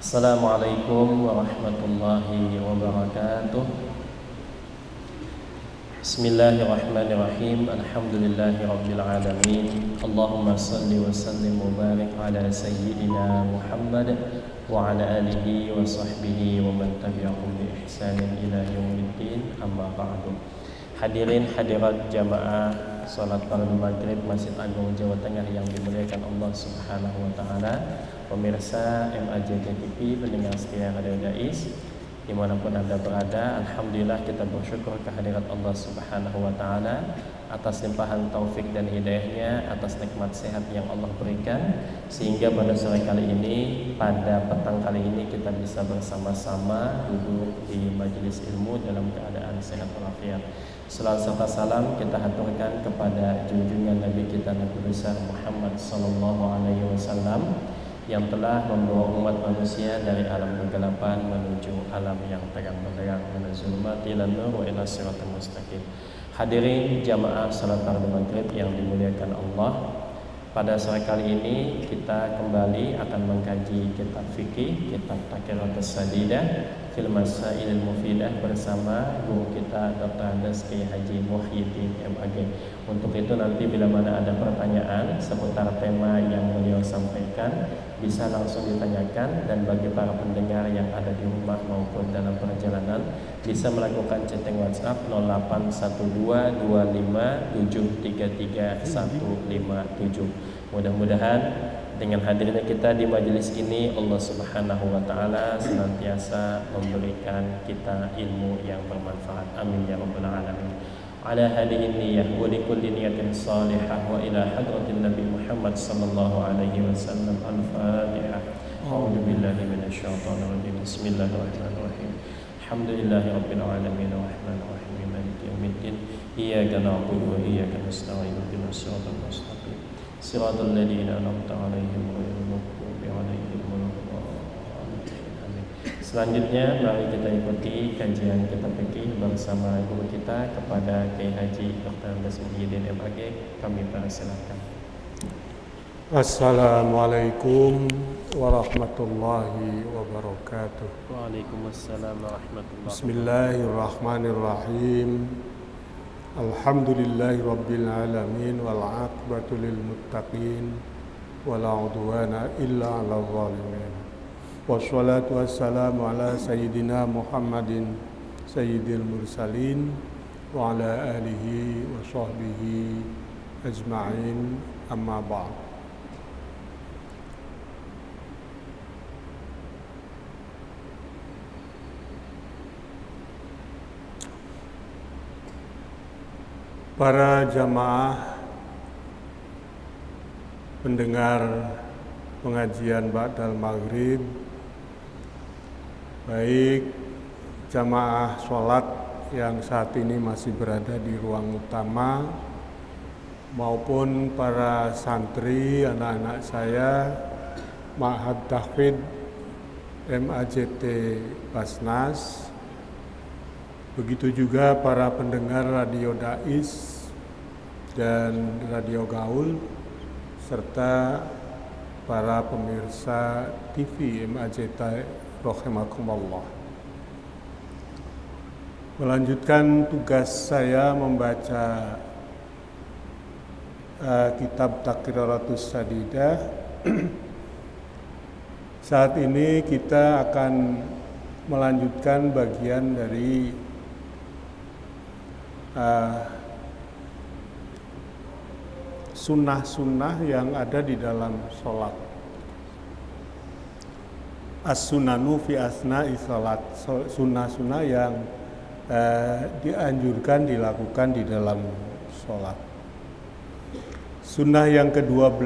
Assalamualaikum warahmatullahi wabarakatuh. Bismillahirrahmanirrahim. Alhamdulillahi rabbil alamin. Allahumma salli wa sallim wa barik ala sayyidina Muhammad wa ala alihi wa sahbihi wa man tabi'ahum bi ihsanin ila yaumiddin. Amma ba'du. Hadirin hadirat jamaah salat fardu maghrib Masjid Agung Jawa Tengah yang dimuliakan Allah Subhanahu wa taala, pemirsa MAJT TV, pendengar setia Radio Dais dimanapun Anda berada, alhamdulillah kita bersyukur kehadirat Allah Subhanahu wa taala atas limpahan taufik dan hidayahnya, atas nikmat sehat yang Allah berikan, sehingga pada sore kali ini, pada petang kali ini kita bisa bersama-sama duduk di majelis ilmu dalam keadaan sehat walafiat. Salam serta salam kita haturkan kepada junjungan Nabi kita Nabi besar Muhammad sallallahu alaihi wasallam yang telah membawa umat manusia dari alam kegelapan menuju alam yang terang benderang, minaz zulumati ilan nur wa ila siratal mustaqim. Hadirin jamaah salat fardu maghrib yang dimuliakan Allah, pada sore kali ini kita kembali akan mengkaji kitab fikih, kitab Taqriratus Sadidah fil Masailil Mufidah bersama guru kita Dr. Andes Kiai Haji Muhyiddin MAG. Untuk itu nanti bila mana ada pertanyaan seputar tema yang beliau sampaikan, bisa langsung ditanyakan, dan bagi para pendengar yang ada di rumah maupun dalam perjalanan bisa melakukan chatting WhatsApp 081225733157. Mudah-mudahan dengan hadirnya kita di majelis ini, Allah Subhanahu wa taala senantiasa memberikan kita ilmu yang bermanfaat. Amin ya rabbal alamin. Ala hadhihi niyyah wa likulli niyatin salihah wa ila hadratin Nabi Muhammad sallallahu alaihi wasallam. Al-Fatihah. A'udzu billahi minasyaitonir rajim. Bismillahirrahmanirrahim. Alhamdulillahi rabbil alamin arrahmanir rahim maliki yaumiddin. Iyyaka na'budu wa iyyaka nasta'in. Ihdinas siratal mustaqim. Siratal ladzina an'amta 'alaihim ghairil maghdubi 'alaihim waladdallin. Amin. Selanjutnya mari kita ikuti kajian kitab fikih bersama guru kita kepada Kiai Haji Dr. Andes Muhyiddin MAG. Kami persilakan. Assalamualaikum warahmatullahi wabarakatuh. Waalaikumsalam warahmatullahi wabarakatuh. Bismillahirrahmanirrahim. Alhamdulillahi rabbil alamin wal 'aqibatu lil muttaqin wala 'udwana illa 'alal zalimin. Wassalatu wassalamu ala sayyidina Muhammadin sayyidil mursalin wa ala alihi wa sahbihi ajma'in. Amma ba'd. Para jamaah pendengar pengajian ba'dal maghrib, baik jamaah sholat yang saat ini masih berada di ruang utama maupun para santri, anak-anak saya Ma'had Tahfidz MAJT Basnas, begitu juga para pendengar Radio Dais dan Radio Gaul, serta para pemirsa TV MAJT rahimakumullah. Melanjutkan tugas saya membaca kitab Taqriratus Sadidah. Saat ini kita akan melanjutkan bagian dari sunnah-sunnah yang ada di dalam sholat. As-sunanu fi asna'i sholat, sunnah-sunnah yang dianjurkan dilakukan di dalam sholat. Sunnah yang ke-12,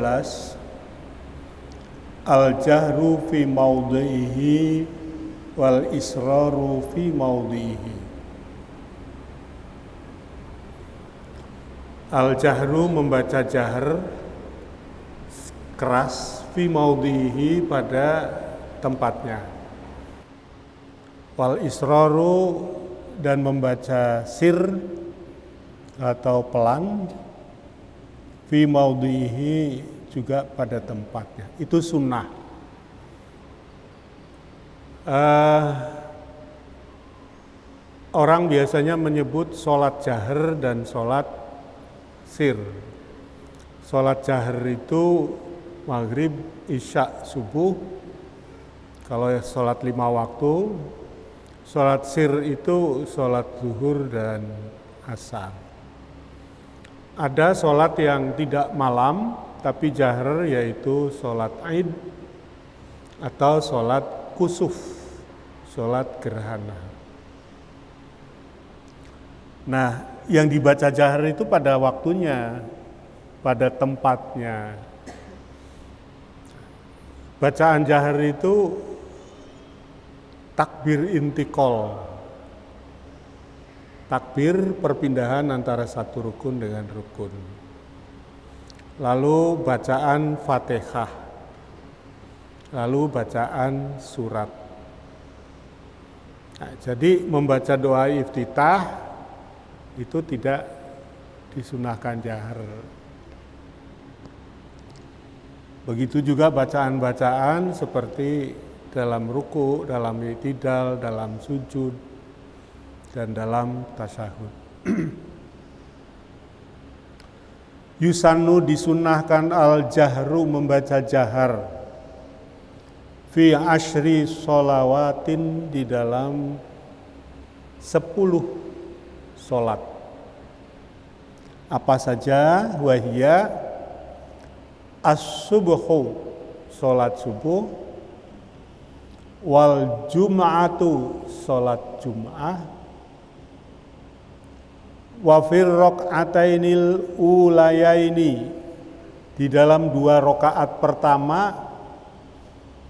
al-jahru fi maudhihi wal israru fi maudhihi. Al-jahru membaca jahar keras, fi maudhihi pada tempatnya. Wal israru, dan membaca sir atau pelan, fi maudhihi, juga pada tempatnya. Itu sunnah. Eh, orang biasanya menyebut sholat jahar dan sholat sir. Sholat jahar itu maghrib, isya, subuh. Kalau sholat 5 waktu, sholat sir itu sholat zuhur dan asar. Ada sholat yang tidak malam, tapi jahar, yaitu sholat Aid atau sholat kusuf, sholat gerhana. Nah, yang dibaca jahar itu pada waktunya, pada tempatnya. Bacaan jahar itu takbir intikal, takbir perpindahan antara satu rukun dengan rukun. Lalu bacaan Fatihah, lalu bacaan surat. Nah, jadi membaca doa iftitah itu tidak disunahkan jahar. Begitu juga bacaan-bacaan seperti dalam ruku, dalam i'tidal, dalam sujud, dan dalam tasyahud. Yusannu disunahkan al-jahru membaca jahar fi asyri sholawatin di dalam 10 sholat. Apa saja? Wahia as-subuhu, sholat subuh, wal jum'atu, sholat jum'ah, wa fir raq'atainil ulayaini, di dalam 2 rakaat pertama,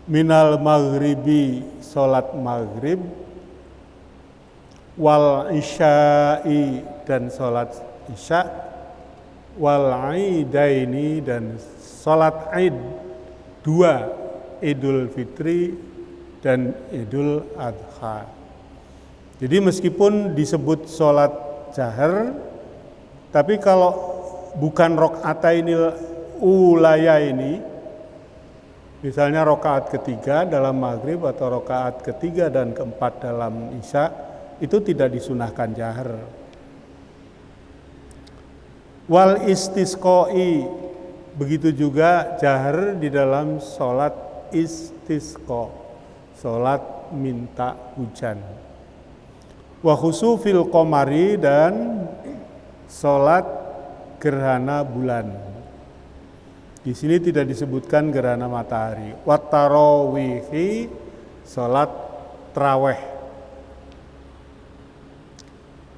minal maghribi, sholat maghrib, wal isya'i, dan sholat isya', wal aidaini, dan sholat Aid 2, Idul Fitri dan Idul Adha. Jadi meskipun disebut sholat jahar, tapi kalau bukan rakaatainil ulaya ini, misalnya rakaat ketiga dalam maghrib atau rakaat ketiga dan keempat dalam isya, itu tidak disunahkan jahar. Wal istisqoi, begitu juga jahar di dalam sholat istisqa, sholat minta hujan. Wa khusufil qamari, dan sholat gerhana bulan. Di sini tidak disebutkan gerhana matahari. Wa tarawihi, sholat tarawih.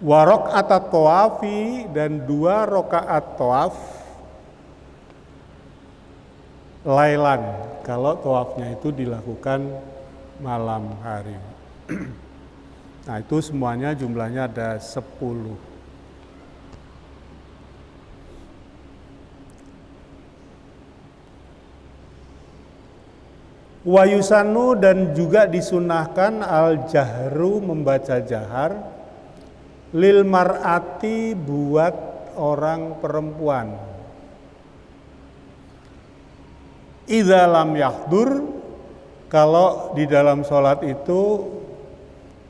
Wa raq'atat tawafi, dan 2 rakaat tawaf lailan, kalau tawafnya itu dilakukan malam hari. Nah, itu semuanya jumlahnya ada 10. Wa yusannu, dan juga disunahkan al-jahru membaca jahar, lil mar'ati, buat orang perempuan. Idza lam yahdur, kalau di dalam sholat itu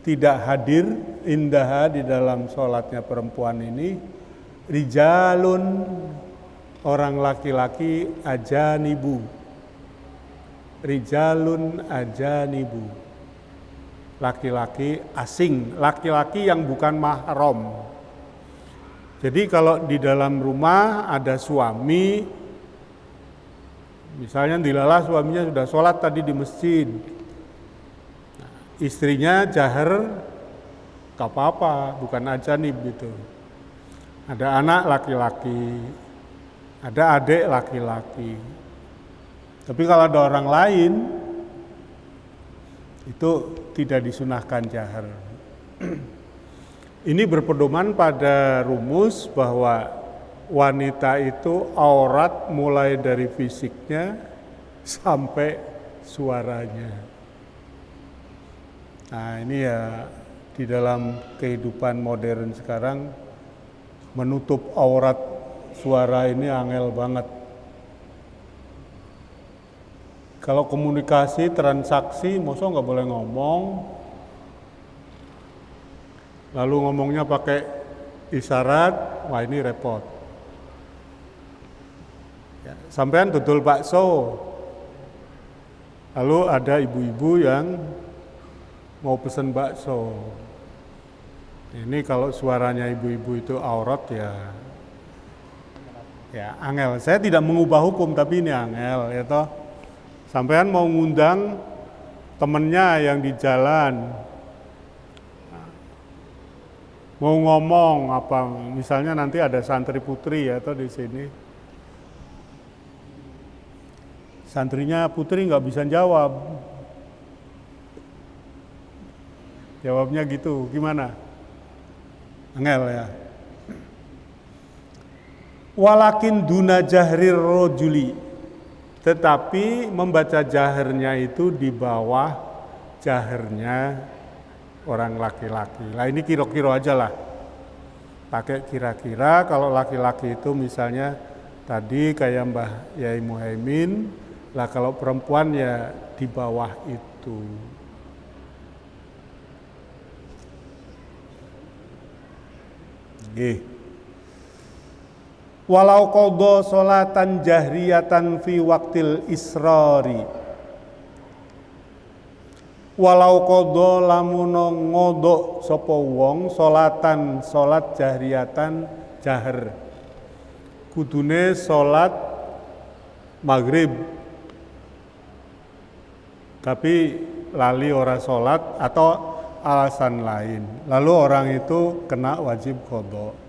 tidak hadir, indaha, di dalam sholatnya perempuan ini, rijalun, orang laki-laki, ajanibu, rijalun ajanibu, laki-laki asing, laki-laki yang bukan mahram. Jadi kalau di dalam rumah ada suami, misalnya dilalah suaminya sudah sholat tadi di masjid, istrinya jahar, gak apa-apa, bukan ajanib gitu. Ada anak laki-laki, ada adik laki-laki. Tapi kalau ada orang lain, itu tidak disunahkan jahar. Ini berpedoman pada rumus bahwa wanita itu aurat mulai dari fisiknya sampai suaranya. Nah, ini ya di dalam kehidupan modern sekarang menutup aurat suara ini angel banget. Kalau komunikasi, transaksi, masa nggak boleh ngomong. Lalu ngomongnya pakai isyarat, wah ini repot. Ya, sampean dodol bakso, lalu ada ibu-ibu yang mau pesen bakso. Ini kalau suaranya ibu-ibu itu aurat ya angel. Saya tidak mengubah hukum, tapi ini angel, ya toh. Sampean mau ngundang temennya yang di jalan, mau ngomong apa, misalnya nanti ada santri putri ya toh di sini. Santrinya putri nggak bisa jawab. Jawabnya gitu, gimana? Angel ya. Walakin duna jahrir rojuli, tetapi membaca jaharnya itu di bawah jaharnya orang laki-laki. Lah ini kira-kira aja lah. Pakai kira-kira, kalau laki-laki itu misalnya tadi kayak Mbah Yai Muhaimin, lah kalau perempuan ya di bawah itu. Walau qadha sholatan jahriyatan fi waqtil israri, walau qadha lamun ngodok sapa wong sholatan salat jahriyatan jahar, kudune salat maghrib tapi lali ora salat atau alasan lain, lalu orang itu kena wajib qadha.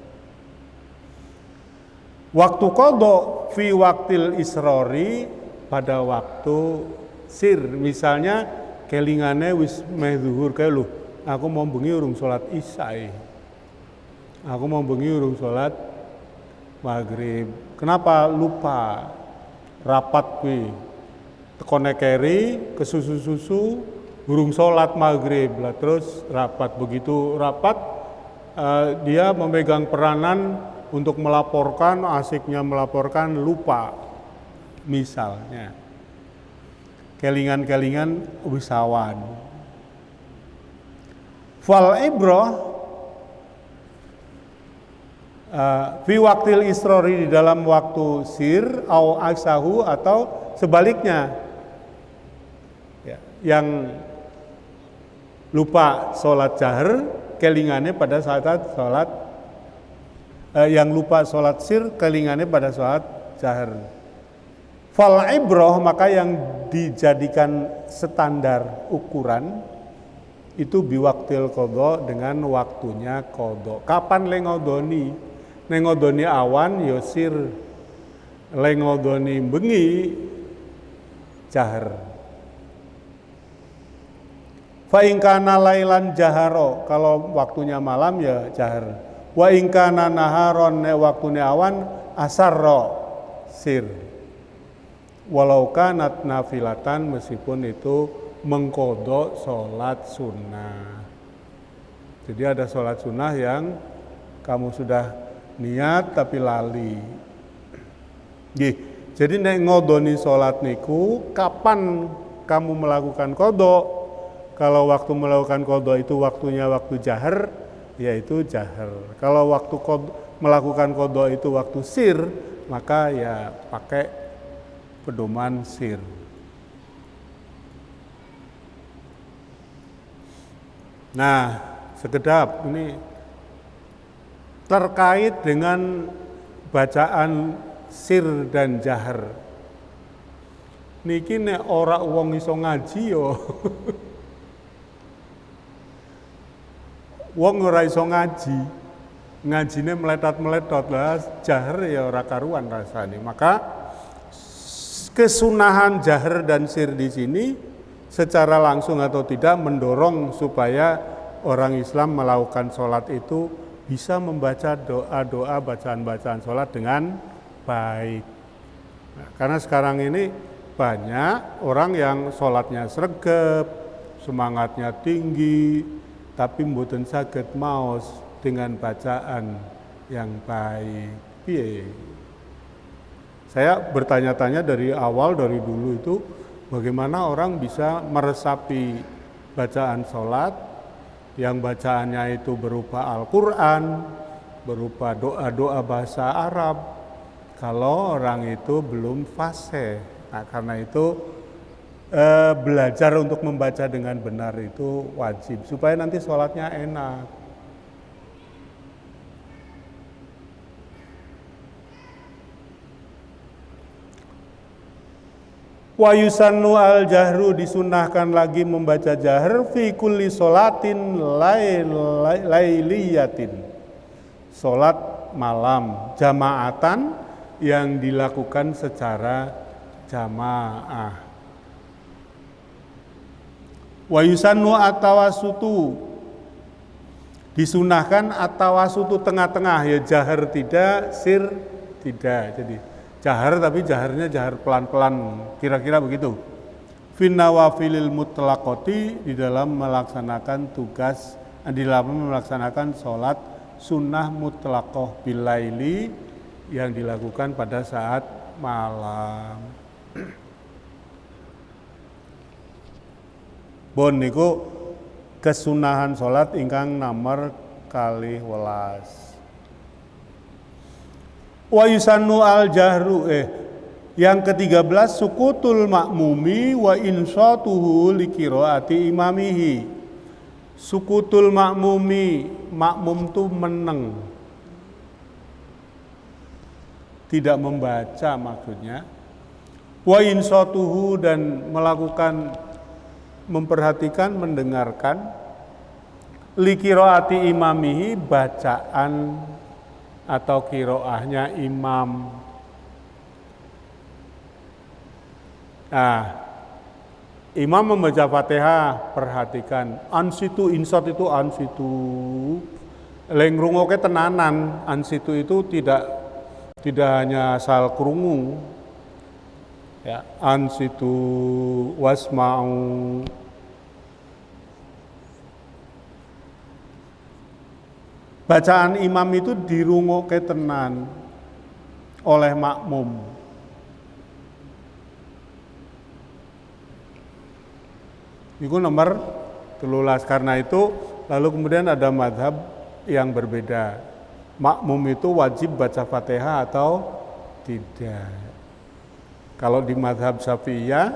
Waktu qadha fi waqtil israri, pada waktu sir, misalnya kelingane wis meh zuhur kae lho, aku mau bengi urung salat isya. Aku mau bengi urung salat maghrib. Kenapa lupa? Rapat kuwi. Tekone keri ke susu-susu urung salat maghrib lah, terus rapat. Begitu rapat dia memegang peranan untuk melaporkan, asiknya melaporkan, lupa. Misalnya kelingan-kelingan wisawan. Fal ibrah fi waqtil israri, di dalam waktu sir au aksahu, atau sebaliknya. Ya, yang lupa sholat jahar, kelingannya pada saat sholat, yang lupa sholat sir, kelingannya pada sholat jahar. Fal ibrah, maka yang dijadikan standar ukuran itu biwaktil qadha, dengan waktunya qadha. Kapan le ngodoni? Ne ngodoni awan ya sir, le ngodoni bengi jahar. Fa in kana lailan jaharo, kalau waktunya malam ya jahar. Wa in kana naharon, ne waktune awan asarro sir. Walau kanat nafilatan, meskipun itu mengkodok sholat sunnah. Jadi ada sholat sunnah yang kamu sudah niat tapi lali. Jadi nek ngodoni sholat niku, kapan kamu melakukan kodok? Kalau waktu melakukan kodok itu waktunya waktu jahar, yaitu jahar. Kalau waktu melakukan kodok itu waktu sir, maka ya pakai pedoman sir. Nah, sekedap ini terkait dengan bacaan sir dan jahar. Niki nek ora wong iso ngaji yo. Wong ora iso ngaji, ngajine meletot-meletot lah, jahar ya ora karuan rasane. Maka kesunahan jahar dan sir di sini secara langsung atau tidak mendorong supaya orang Islam melakukan sholat itu bisa membaca doa-doa, bacaan-bacaan sholat dengan baik. Nah, karena sekarang ini banyak orang yang sholatnya sregep, semangatnya tinggi, tapi mboten saged maos dengan bacaan yang baik. Piye? Saya bertanya-tanya dari awal, dari dulu itu, Bagaimana orang bisa meresapi bacaan sholat yang bacaannya itu berupa Al-Quran, berupa doa-doa bahasa Arab, kalau orang itu belum fasih. Nah, karena itu belajar untuk membaca dengan benar itu wajib, supaya nanti sholatnya enak. Wa yusannu al-jahru, disunahkan lagi membaca jahar fi kulli sholatin lailiyatin, sholat malam jamaatan yang dilakukan secara jamaah. Wa yusannu at-tawassutu, disunahkan at-tawassutu, tengah-tengah, ya jahar tidak, sir tidak. Jadi jahar tapi jaharnya jahar pelan-pelan, kira-kira begitu. Fin nawafilil mutlaqati, di dalam melaksanakan tugas, di dalam melaksanakan sholat sunnah mutlaqah bilaili yang dilakukan pada saat malam. Bon niku kesunahan sholat ingkang nomor kalih welas. Wa yusannu al-jahru, yang ke-13 sukutul makmumi wa insatuhu li qiraati imamihi. Sukutul makmumi, makmum itu meneng, tidak membaca maksudnya. Wa insatuhu, dan melakukan, memperhatikan, mendengarkan, li qiraati imamihi, bacaan atau qiraahnya imam. Nah, imam membaca Fatihah, perhatikan. Ansitu, insat itu ansitu. Leng rungoke tenanan, ansitu itu tidak hanya asal krungu. Ya, ansitu wasma'u. Bacaan imam itu dirungoke tenan oleh makmum. Itu nomor 13. Karena itu lalu kemudian ada mazhab yang berbeda. Makmum itu wajib baca Fatihah atau tidak. Kalau di mazhab Syafi'iyah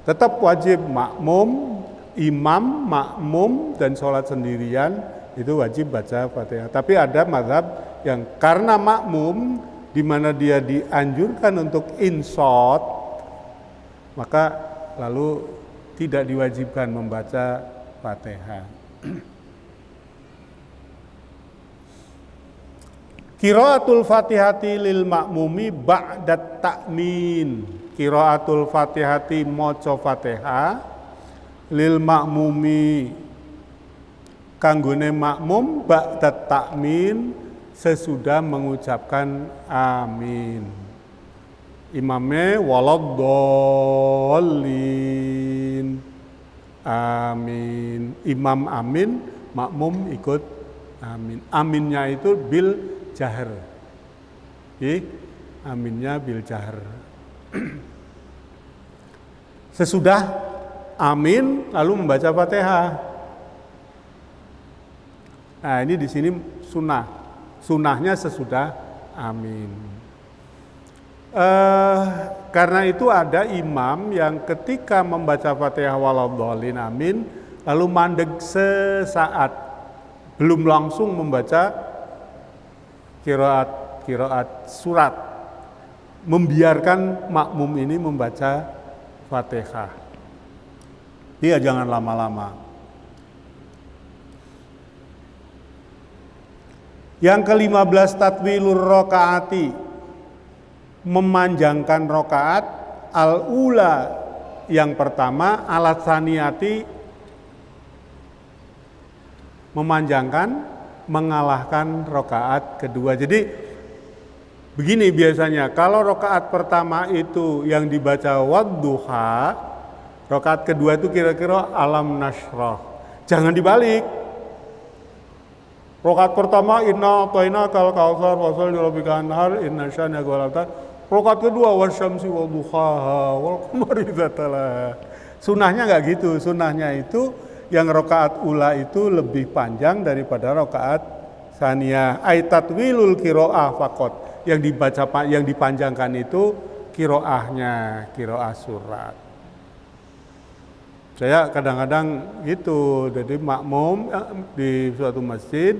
tetap wajib makmum, imam, makmum, dan sholat sendirian itu wajib baca Fatihah. Tapi ada mazhab yang karena makmum, di mana dia dianjurkan untuk insot, maka lalu tidak diwajibkan membaca Fatihah. Qiraatul Fatihati lil makmumi ba'dat ta'min. Qiraatul Fatihati, maca Fatihah, lil makmumi, kanggone makmum, ba'dat ta'min, sesudah mengucapkan amin. Imamnya waladdallin, amin. Imam amin, makmum ikut amin. Aminnya itu bil jahar. Aminnya bil jahar. Sesudah amin lalu membaca Fatihah. Nah, ini di sini sunnah. Sunnahnya sesudah amin. Karena itu ada imam yang ketika membaca Fatihah waladdallin amin lalu mandeg sesaat, belum langsung membaca qiraat surat, membiarkan makmum ini membaca Fatihah. Dia jangan lama-lama. Yang ke-15 tatwilur rakaati, memanjangkan rakaat, al-ula yang pertama, alat saniyati, memanjangkan, mengalahkan rakaat kedua. Jadi begini biasanya, kalau rakaat pertama itu yang dibaca wadduha, rakaat kedua itu kira-kira alam nashrah. Jangan dibalik. Rakaat pertama inna a'tainakal kautsar fasholli lirabbika wanhar inna syani'aka wal abtar. Rakaat kedua wasyamsi wadduhaha wal qamari idza talaha. Sunnahnya nggak gitu. Sunnahnya itu yang rakaat ula itu lebih panjang daripada rakaat saniyah. Ai tatwilul qiraah faqat. Yang dipanjangkan itu qiraahnya, qiraah surat. Saya kadang-kadang gitu, jadi makmum di suatu masjid,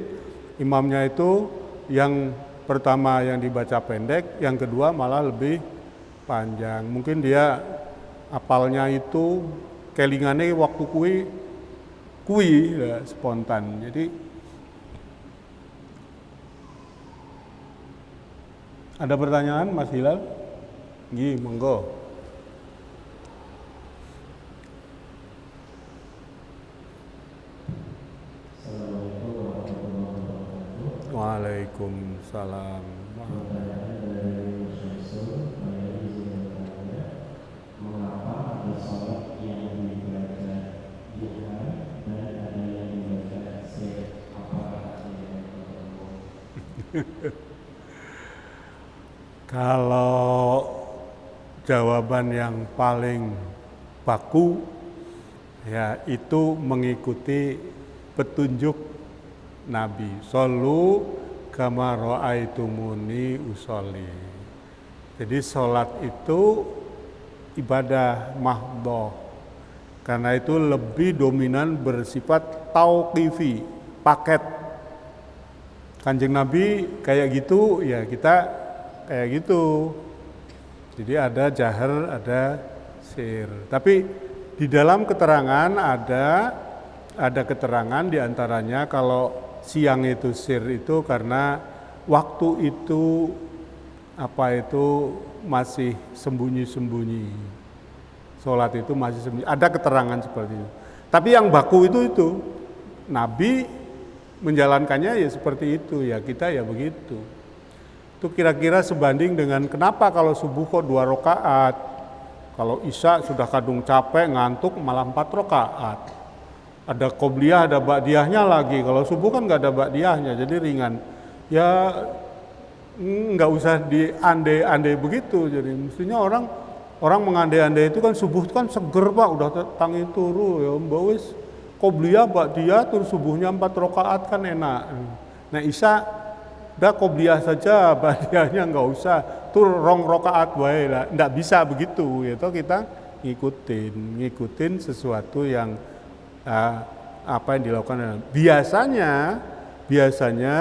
imamnya itu yang pertama yang dibaca pendek, yang kedua malah lebih panjang. Mungkin dia apalnya itu kelingannya waktu kui ya, spontan. Jadi ada pertanyaan Mas Hilal? Nggih, monggo. Waalaikumsalam. Mengapa ada sholat yang dibaca duha dan ada yang dibaca sir? Apakah Kalau jawaban yang paling baku ya itu mengikuti petunjuk Nabi, shollu kama ra'aitumuni usolli. Jadi sholat itu ibadah mahdhah. Karena itu lebih dominan bersifat tauqifi, paket. Kanjeng Nabi kayak gitu, ya kita kayak gitu. Jadi ada jahar, ada sir. Tapi di dalam keterangan ada keterangan diantaranya kalau siang itu sir itu karena waktu itu masih sembunyi-sembunyi. Sholat itu masih sembunyi. Ada keterangan seperti itu. Tapi yang baku itu Nabi menjalankannya ya seperti itu, ya kita ya begitu. Itu kira-kira sebanding dengan kenapa kalau subuh kok 2 rakaat, kalau isya sudah kadung capek ngantuk malah 4 rakaat. Ada qobliyah, ada ba'diyahnya lagi. Kalau subuh kan nggak ada ba'diyahnya, jadi ringan. Ya nggak usah diandai-andai begitu. Jadi mestinya orang mengandai-andai itu kan subuh kan seger Pak, udah tangi turu ya mbak wis qobliyah ba'diyah terus subuhnya 4 rakaat kan enak. Nah isya udah qobliyah saja, ba'diyahnya nggak usah. Tur 2 rakaat wae lah. Nggak bisa begitu. Itu kita ngikutin sesuatu yang apa yang dilakukan. Biasanya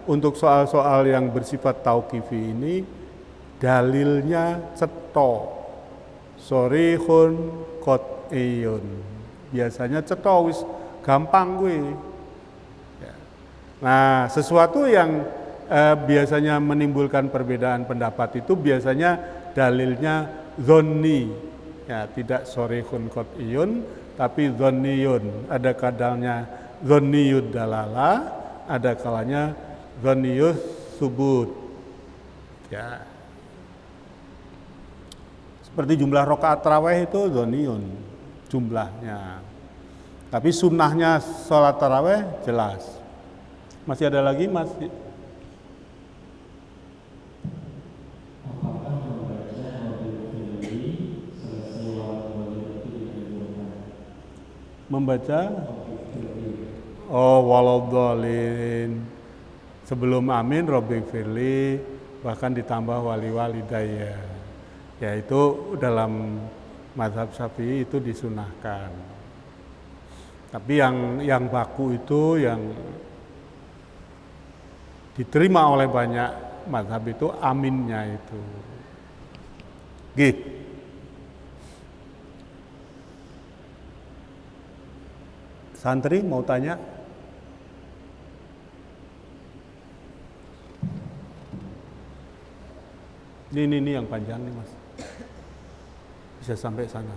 untuk soal-soal yang bersifat tauqifi ini dalilnya cetok, sorihun qat'iyun. Biasanya cetok wis gampang gue. Nah, sesuatu yang biasanya menimbulkan perbedaan pendapat itu biasanya dalilnya dzanni. Ya, tidak sorihun qat'iyun tapi dzanniyun. Ada kadangnya dzanniyud dalalah, ada kalanya dzanniyus subut. Ya. Seperti jumlah rakaat tarawih itu dzanniyun jumlahnya. Tapi sunnahnya sholat tarawih jelas. Masih ada lagi Mas? Membaca waladhdallin sebelum amin Rabbi firli, bahkan ditambah wali walidayya, yaitu dalam mazhab Syafi'i itu disunahkan. Tapi yang baku itu yang diterima oleh banyak mazhab itu aminnya itu. Gitu. Santri mau tanya? Ini yang panjang nih Mas. Bisa sampai sana.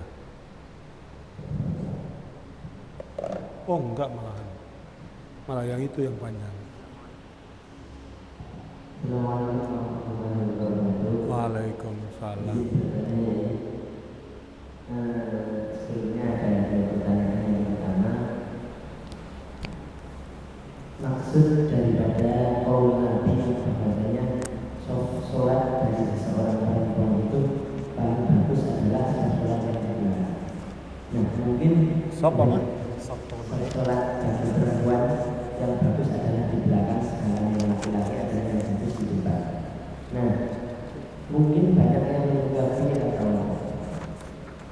Oh enggak malahan. Malah yang itu yang panjang. Waalaikumsalam. Sebelumnya ada pertanyaan yang pertama, maksud daripada qaul Nabi yang bahwasanya sholat bagi seseorang perempuan Nah, mungkin Sop apa? sholat bagi perempuan yang bagus adalah di belakang, sedangkan yang laki-laki adalah yang bagus di depan. Nah, mungkin banyak yang menganggap atau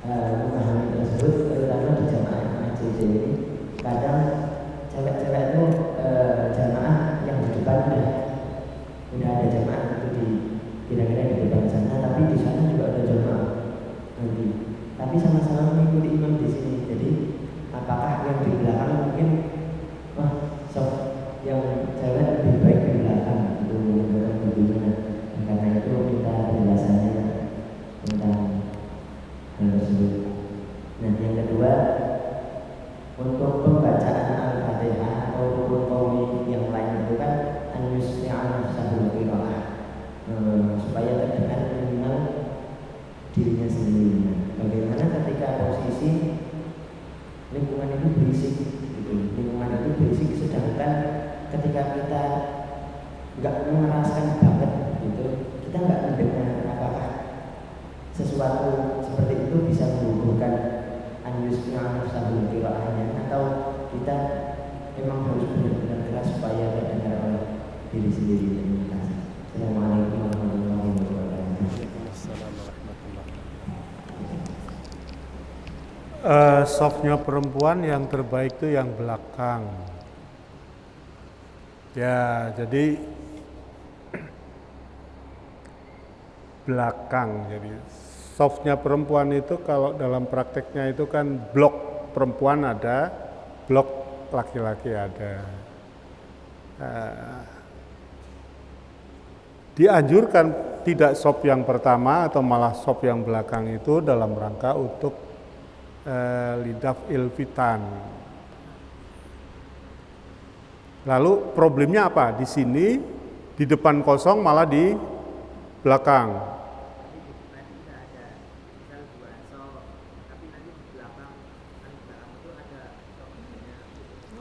memahami tersebut, terutama di jamaah AJJ ini. Kadang cewek-cewek itu jamaah yang di depan udah ada jamaah itu di kira-kira di depan sana, tapi di sana juga ada jamaah nanti. Tapi sama-sama mengikuti imam di sini. Jadi apakah yang di belakang mungkin yang cewek lebih baik di belakang itu menunjukkan bagaimana? Karena itu kita penjelasannya tentang hal tersebut. Nah, yang kedua, untuk pembacaan Al-Fatihah atau rukun qauli yang lain itu kan an-yusmi'a nafsahul qira'ah, supaya terdengar minimal dirinya sendiri. Bagaimana ketika posisi lingkungan itu berisik gitu. Lingkungan itu berisik, sedangkan ketika kita nggak mengeraskan banget gitu, kita nggak mendengar. Apakah sesuatu seperti itu bisa menggugurkan an-yusmi'a nafsahul qira'ahnya, atau kita memang harus benar-benar keras supaya terdengar oleh diri sendiri? Assalamualaikum warahmatullahi wabarakatuh. Softnya perempuan yang terbaik itu yang belakang. Ya, jadi belakang. Jadi softnya perempuan itu kalau dalam prakteknya itu kan blok perempuan ada, blok laki-laki ada. Dianjurkan tidak soft yang pertama atau malah soft yang belakang itu dalam rangka untuk lidaf ilfitan. Lalu problemnya apa? Di sini di depan kosong malah di belakang.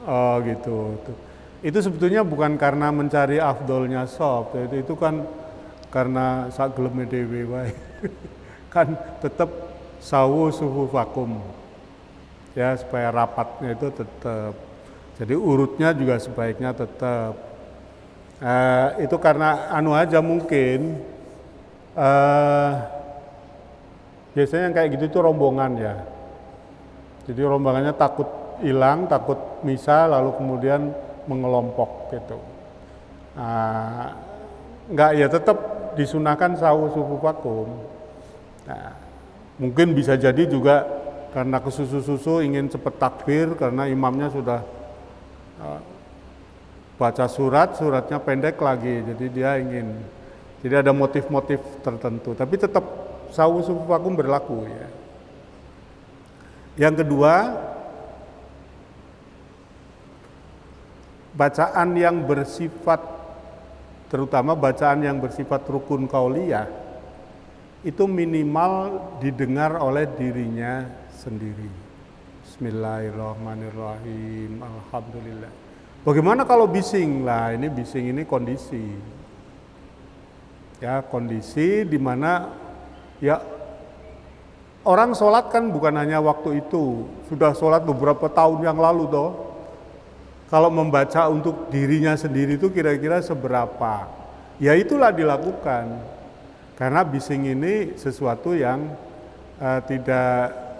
Oh gitu. Itu sebetulnya bukan karena mencari afdolnya soft, itu kan karena sak geleme dhewe wae. Kan tetap sawu suhu vakum. Ya, supaya rapatnya itu tetap. Jadi urutnya juga sebaiknya tetap. Itu karena anu aja mungkin. Biasanya yang kayak gitu itu rombongan ya. Jadi rombongannya takut hilang, takut misah, lalu kemudian mengelompok gitu. Enggak, ya tetap disunahkan sawu sufu vakum. Nah, mungkin bisa jadi juga karena kesusu-susu ingin cepat takbir karena imamnya sudah baca suratnya pendek lagi, jadi dia ingin. Jadi ada motif-motif tertentu, tapi tetap sawu sufu vakum berlaku ya. Yang kedua, bacaan yang bersifat, terutama bacaan yang bersifat rukun qauliyah, itu minimal didengar oleh dirinya sendiri. Bismillahirrahmanirrahim, alhamdulillah. Bagaimana kalau bising? Lah ini bising ini kondisi. Ya, kondisi di mana ya orang sholat kan bukan hanya waktu itu, sudah sholat beberapa tahun yang lalu toh. Kalau membaca untuk dirinya sendiri itu kira-kira seberapa? Ya itulah dilakukan. Karena bising ini sesuatu yang tidak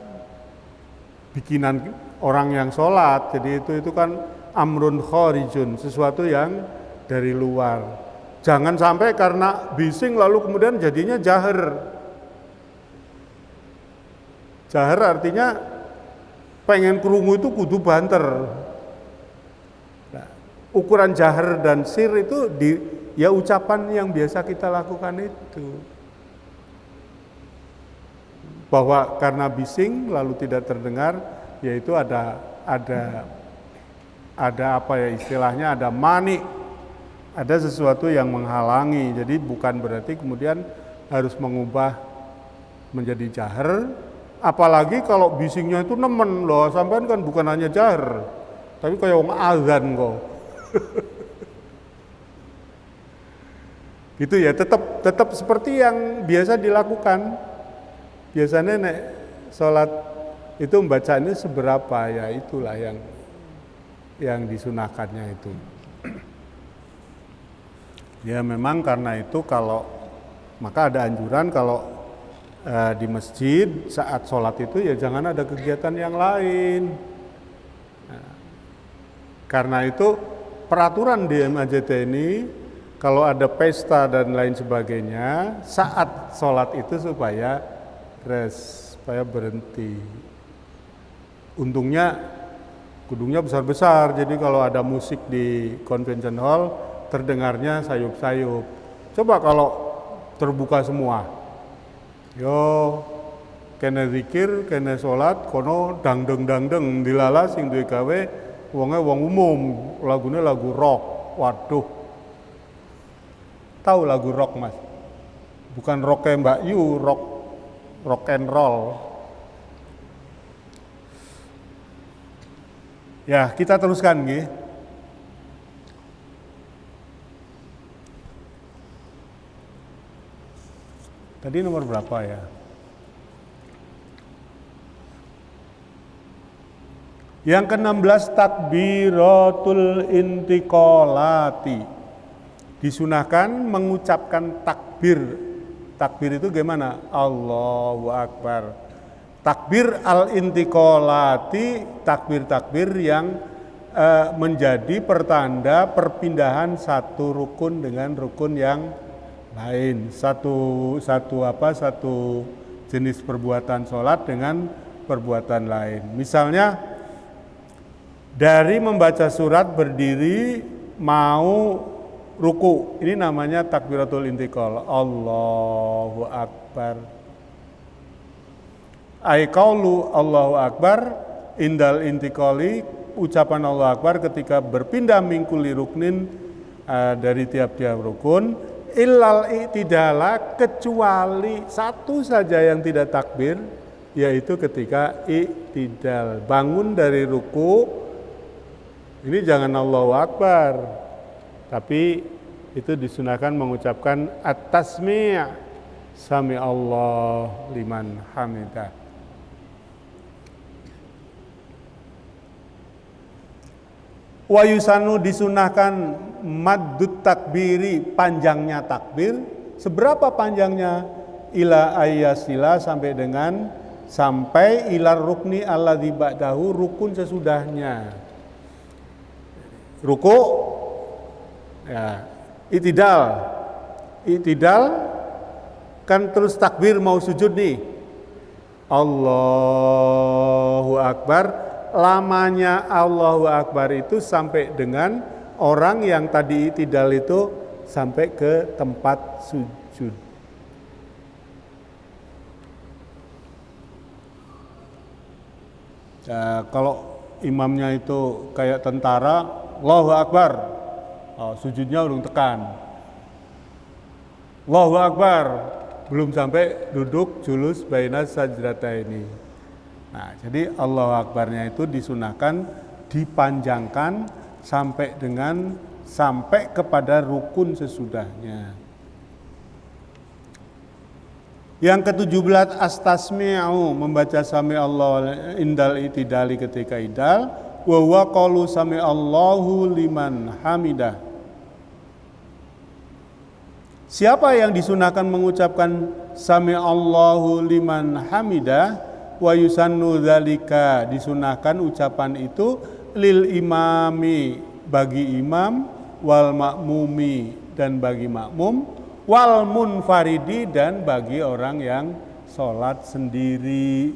bikinan orang yang sholat. Jadi itu kan amrun kharijun, sesuatu yang dari luar. Jangan sampai karena bising lalu kemudian jadinya jahar. Jahar artinya pengen krungu itu kudu banter. Nah, ukuran jahar dan sir itu ya ucapan yang biasa kita lakukan itu. Bahwa karena bising lalu tidak terdengar, yaitu ada apa ya istilahnya, ada mani, ada sesuatu yang menghalangi. Jadi bukan berarti kemudian harus mengubah menjadi jahar. Apalagi kalau bisingnya itu nemen loh, sampean kan bukan hanya jahar, tapi kayak wong azan kok. Gitu ya, tetap seperti yang biasa dilakukan. Biasanya nek sholat itu membaca ini seberapa, ya itulah yang disunahkannya itu. Ya memang karena itu maka ada anjuran kalau di masjid saat sholat itu ya jangan ada kegiatan yang lain. Nah, karena itu peraturan di MAJT ini kalau ada pesta dan lain sebagainya saat sholat itu supaya berhenti. Untungnya gedungnya besar-besar, jadi kalau ada musik di convention hall terdengarnya sayup-sayup. Coba kalau terbuka semua, yo kena zikir, kena sholat, kono dangdeng dilala sing duwe gawe wonge wong umum, lagune lagu rock. Waduh, tahu lagu rock Mas? Bukan rocknya Mbak Yu, rock and roll. Ya kita teruskan nggih. Tadi nomor berapa ya? Yang ke-16 takbiratul intiqalati. Disunahkan mengucapkan takbir. Takbir itu gimana? Allahu Akbar. Takbir al-intiqalati, takbir-takbir yang menjadi pertanda perpindahan satu rukun dengan rukun yang lain, satu jenis perbuatan sholat dengan perbuatan lain. Misalnya dari membaca surat berdiri mau ruku, ini namanya takbiratul intiqal, Allahu Akbar. Ai qaulu Allahu Akbar indal intiqali, ucapan Allahu Akbar ketika berpindah mingkuli ruknin dari tiap-tiap rukun, illal i'tidala, kecuali satu saja yang tidak takbir, yaitu ketika i'tidal, bangun dari ruku. Ini jangan Allahu Akbar, tapi itu disunahkan mengucapkan at-tasmi', sami Allah liman hamidah. Wa yusanu, disunahkan maddut takbiri, panjangnya takbir. Seberapa panjangnya? Ila ayyasila, sampai ilar rukni alladzi ba'dahu, rukun sesudahnya. Ruku, ya, itidal kan terus takbir mau sujud nih. Allahu Akbar. Lamanya Allahu Akbar itu sampai dengan orang yang tadi itidal itu sampai ke tempat sujud. Ya, kalau imamnya itu kayak tentara, Allahu Akbar, sujudnya belum tekan. Allahu Akbar, belum sampai duduk julus baina sajdataini. Nah, jadi Allahu Akbarnya itu disunahkan dipanjangkan sampai kepada rukun sesudahnya. Yang ke-17 astasmi'u, membaca sami Allah indal itidali ketika idal, wa huwa qaulu sami Allahu liman hamidah. Siapa yang disunahkan mengucapkan sami Allahu liman hamidah? Wa yusannu dzalika, disunahkan ucapan itu lil imami, bagi imam, wal makmumi, dan bagi makmum, wal munfaridi, dan bagi orang yang sholat sendiri.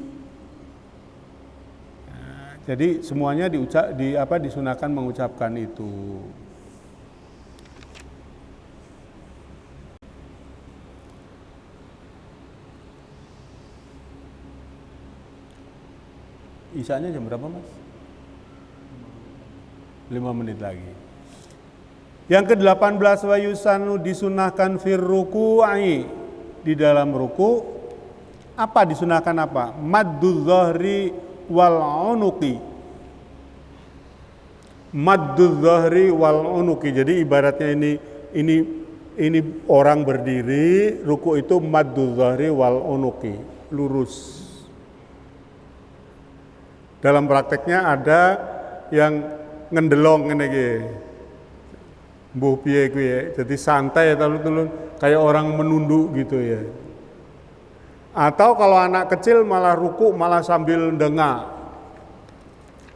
Nah, jadi semuanya disunahkan mengucapkan itu. Isanya jam berapa Mas? 5 menit lagi. Yang ke-18 wa yusanu, disunahkan fir ruku'i, di dalam ruku. Apa disunahkan apa? Madduz zahri wal unuqi. Madduz zahri wal unuqi. Jadi ibaratnya ini orang berdiri, ruku itu madduz zahri wal unuqi, lurus. Dalam prakteknya ada yang ngendelong ngene iki. Mbuh piye kuwi, jadi santai tulun kayak orang menunduk gitu ya. Atau kalau anak kecil malah ruku malah sambil dengak.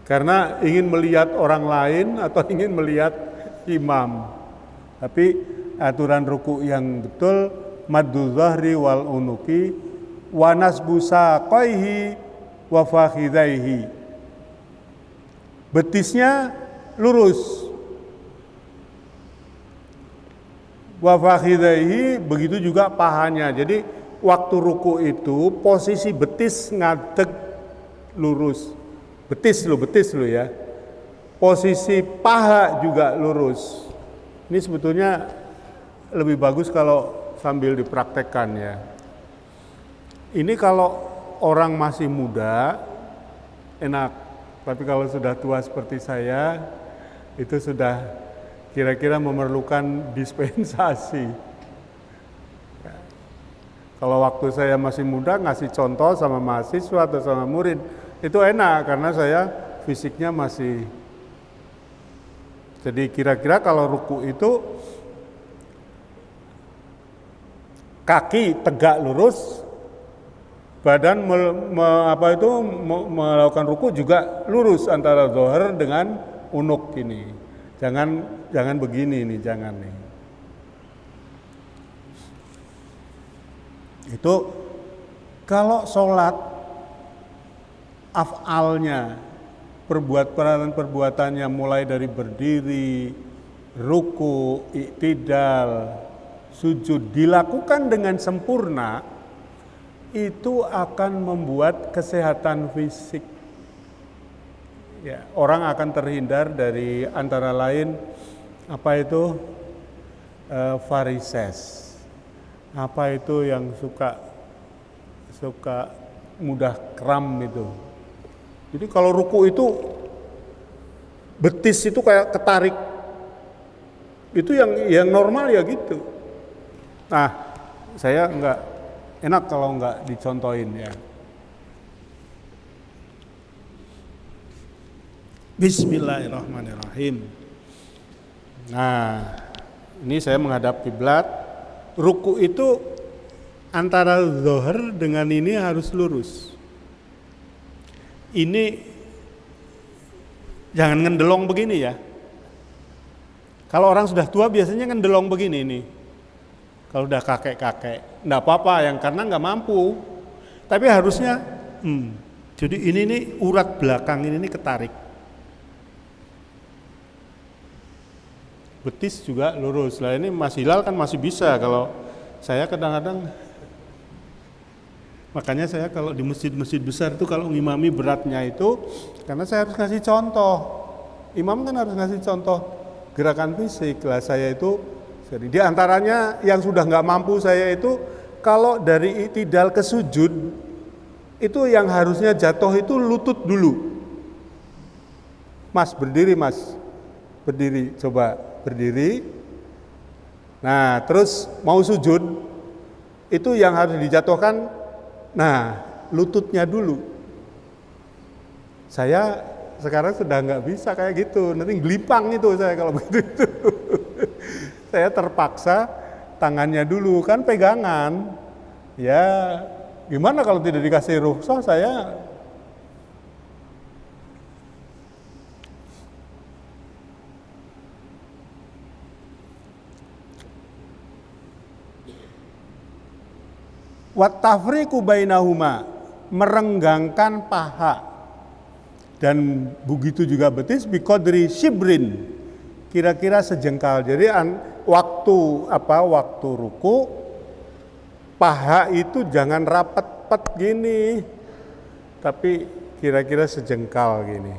Karena ingin melihat orang lain atau ingin melihat imam. Tapi aturan ruku yang betul maddu dhahri wal unuki wa nasbu saqaihi wa fakhidaihi. Betisnya lurus. Wa fakhidaihi, begitu juga pahanya. Jadi waktu ruku itu posisi betis ngadeg lurus. Betis lo ya. Posisi paha juga lurus. Ini sebetulnya lebih bagus kalau sambil dipraktekkan ya. Ini kalau orang masih muda enak, tapi kalau sudah tua seperti saya itu sudah kira-kira memerlukan dispensasi. Kalau waktu saya masih muda ngasih contoh sama mahasiswa atau sama murid itu enak karena saya fisiknya masih. Jadi kira-kira kalau ruku itu kaki tegak lurus, badan melakukan ruku juga lurus antara zohar dengan unuk ini. Jangan begini nih, jangan nih. Itu kalau sholat af'alnya, perbuatannya mulai dari berdiri, ruku, i'tidal, sujud dilakukan dengan sempurna, itu akan membuat kesehatan fisik. Ya, orang akan terhindar dari antara lain apa itu varises, apa itu yang suka mudah kram itu. Jadi kalau ruku itu betis itu kayak ketarik, itu yang normal ya gitu. Nah, saya enggak enak kalau enggak dicontohin ya. Bismillahirrahmanirrahim. Nah, ini saya menghadap kiblat. Ruku itu antara zohar dengan ini harus lurus. Ini jangan ngendelong begini ya. Kalau orang sudah tua biasanya ngendelong begini nih. Kalau udah kakek-kakek, enggak apa-apa yang karena enggak mampu. Tapi harusnya, jadi ini nih urat belakang ini nih ketarik. Betis juga lurus. Lah ini Mas Hilal kan masih bisa, kalau saya kadang-kadang. Makanya saya kalau di masjid-masjid besar itu kalau ngimami beratnya itu karena saya harus ngasih contoh. Imam kan harus ngasih contoh gerakan fisik. Lah saya itu di antaranya yang sudah nggak mampu saya itu kalau dari i'tidal ke sujud itu yang harusnya jatuh itu lutut dulu. Mas berdiri Mas. Berdiri, coba berdiri. Nah, terus mau sujud itu yang harus dijatuhkan. Nah, lututnya dulu. Saya sekarang sudah nggak bisa kayak gitu. Nanti gelipang itu saya kalau begitu. Saya terpaksa tangannya dulu kan pegangan. Ya, gimana kalau tidak dikasih rukhsah saya. Wat tafriqu bainahuma, merenggangkan paha. Dan begitu juga betis biqadri shibrin, kira-kira sejengkal. Jadi waktu ruku paha itu jangan rapat-pat gini, tapi kira-kira sejengkal gini,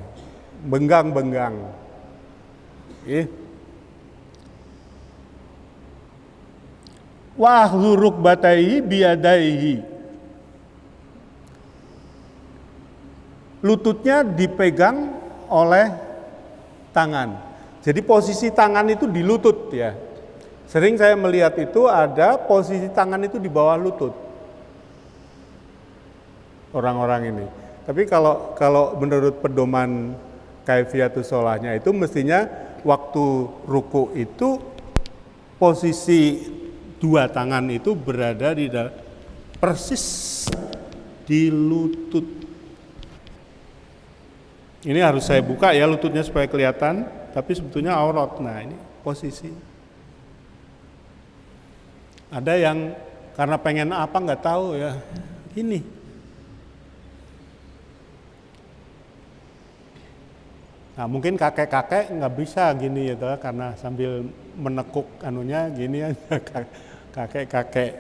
benggang-benggang. Wa akhdhu rukbatayhi biyadaihi. Lututnya dipegang oleh tangan. Jadi posisi tangan itu di lutut ya. Sering saya melihat itu ada posisi tangan itu di bawah lutut. Orang-orang ini. Tapi kalau menurut pedoman kaifiatus sholahnya itu mestinya waktu ruku itu posisi dua tangan itu berada di persis di lutut. Ini harus saya buka ya lututnya supaya kelihatan, tapi sebetulnya aurat. Nah ini posisi. Ada yang karena pengen apa nggak tahu ya, ini. Nah mungkin kakek-kakek nggak bisa gini ya, karena sambil menekuk anunya gini aja kakek-kakek.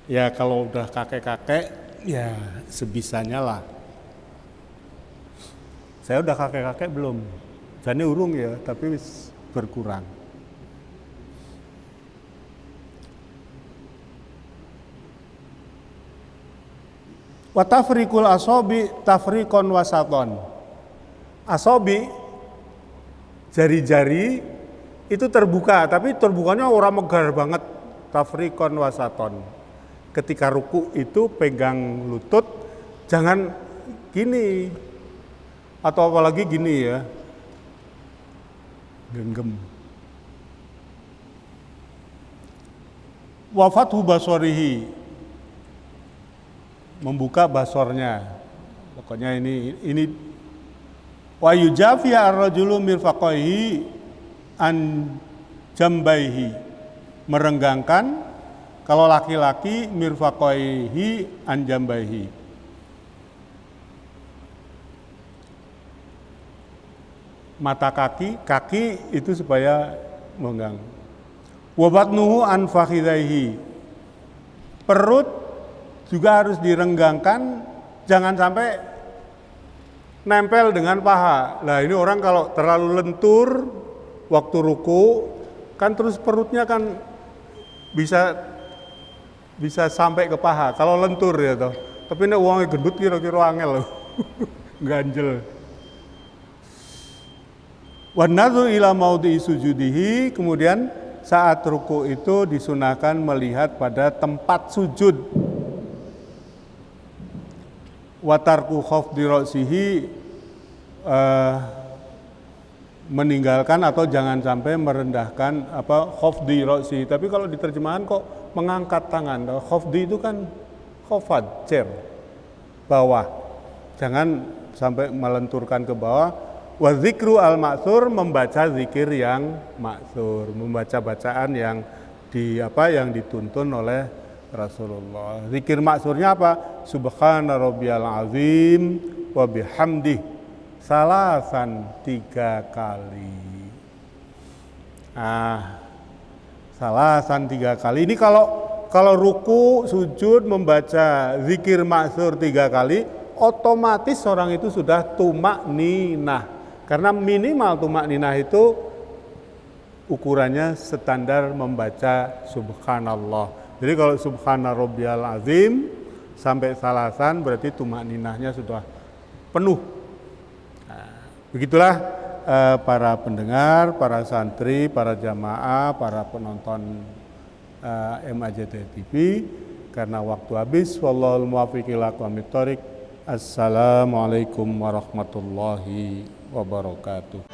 Ya kalau udah kakek-kakek ya sebisanya lah. Saya udah kakek-kakek belum, jadi urung ya, tapi berkurang. Wa tafriqul asabi tafriqon wasaton. Asabi, jari-jari itu terbuka, tapi terbukanya orang megar banget. Tafriqon wasaton. Ketika ruku itu pegang lutut, jangan gini, atau apalagi gini ya, genggam. Wa fathu basorihi, membuka basornya. Pokoknya ini wa yujafi ar-rajulu mirfaqaihi an jambaihi, merenggangkan kalau laki-laki mirfaqaihi an jambaihi, mata kaki itu supaya menggang. Wa batnuhu an fakhidaihi, perut juga harus direnggangkan, jangan sampai nempel dengan paha. Nah ini orang kalau terlalu lentur waktu ruku kan terus perutnya kan bisa sampai ke paha kalau lentur ya toh. Tapi ini uangnya gendut kira-kira angel loh. Ganjel. Wan nadzu ila maudhi'i sujudihi, kemudian saat ruku itu disunahkan melihat pada tempat sujud. Wa tarku khafdi ra'sihi, meninggalkan atau jangan sampai merendahkan khafdi ra'si. Tapi kalau diterjemahan kok mengangkat tangan. Khafdi itu kan khafad, chair, bawah. Jangan sampai melenturkan ke bawah. Wa dzikru al-ma'tsur, membaca zikir yang ma'tsur, membaca bacaan yang yang dituntun oleh Rasulullah. Zikir ma'tsurnya apa? Subhana rabbiyal azim wa bihamdihi salasan 3 kali. Salasan 3 kali. Ini kalau ruku, sujud, membaca zikir ma'tsur 3 kali, otomatis orang itu sudah tumakninah. Karena minimal tumakninah itu ukurannya standar membaca subhanallah. Jadi kalau subhana rabbiyal azim sampai salasan berarti tumakninahnya sudah penuh. Begitulah para pendengar, para santri, para jamaah, para penonton MAJT TV. Karena waktu habis, wallahul muwaffiq ila aqwamit thoriq. Assalamualaikum warahmatullahi wabarakatuh.